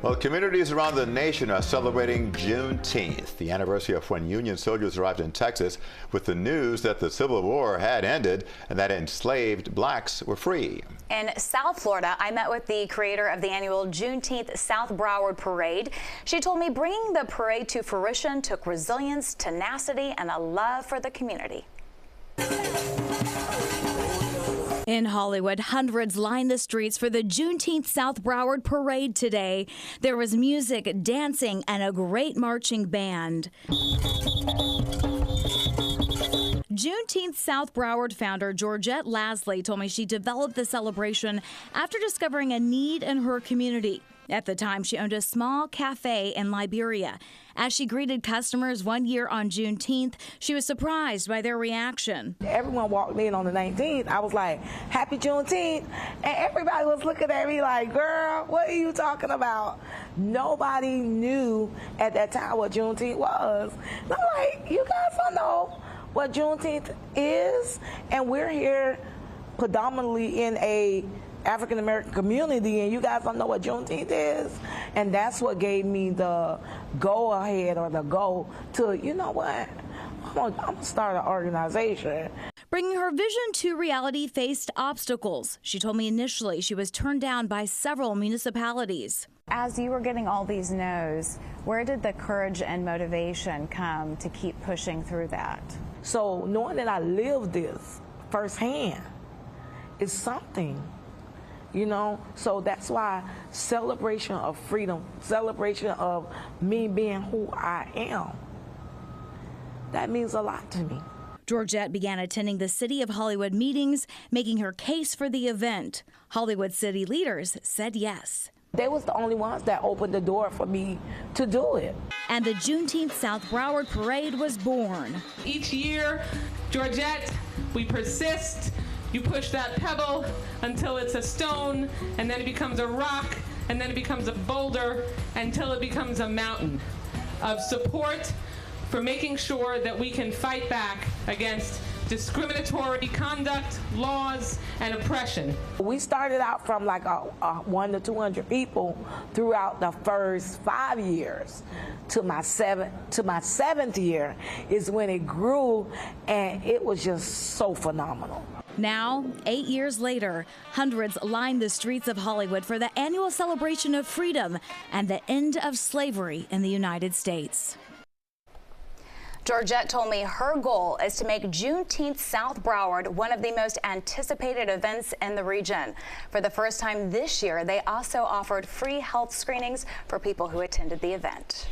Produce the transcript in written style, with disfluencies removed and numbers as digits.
Well, communities around the nation are celebrating Juneteenth, the anniversary of when Union soldiers arrived in Texas with the news that the Civil War had ended and that enslaved blacks were free. In South Florida, I met with the creator of the annual Juneteenth South Broward Parade. She told me bringing the parade to fruition took resilience, tenacity, and a love for the community. In Hollywood, hundreds lined the streets for the Juneteenth South Broward Parade today. There was music, dancing, and a great marching band. Juneteenth South Broward founder Georgette Lasley told me she developed the celebration after discovering a need in her community. At the time, she owned a small cafe in Liberia. As she greeted customers one year on Juneteenth, she was surprised by their reaction. Everyone walked in on the 19th. I was like, "Happy Juneteenth," and everybody was looking at me like, "Girl, what are you talking about?" Nobody knew at that time what Juneteenth was. And I'm like, "You guys don't know what Juneteenth is?" And we're here predominantly in a African-American community, and you guys don't know what Juneteenth is? And that's what gave me the go-ahead or the go to, you know what, I'm gonna start an organization. Bringing her vision to reality faced obstacles. She told me initially she was turned down by several municipalities. As you were getting all these no's, where did the courage and motivation come to keep pushing through that? So knowing that I lived this firsthand is something. You know, so that's why celebration of freedom, celebration of me being who I am, that means a lot to me. Georgette began attending the City of Hollywood meetings, making her case for the event. Hollywood city leaders said yes. They was the only ones that opened the door for me to do it. And the Juneteenth South Broward Parade was born. Each year, Georgette, we persist. You push that pebble until it's a stone, and then it becomes a rock, and then it becomes a boulder, until it becomes a mountain of support for making sure that we can fight back against discriminatory conduct, laws, and oppression. We started out from like 100 to 200 people throughout the first 5 years. To my seventh year is when it grew, and it was just so phenomenal. Now, 8 years later, hundreds line the streets of Hollywood for the annual celebration of freedom and the end of slavery in the United States. Georgette told me her goal is to make Juneteenth South Broward one of the most anticipated events in the region. For the first time this year, they also offered free health screenings for people who attended the event.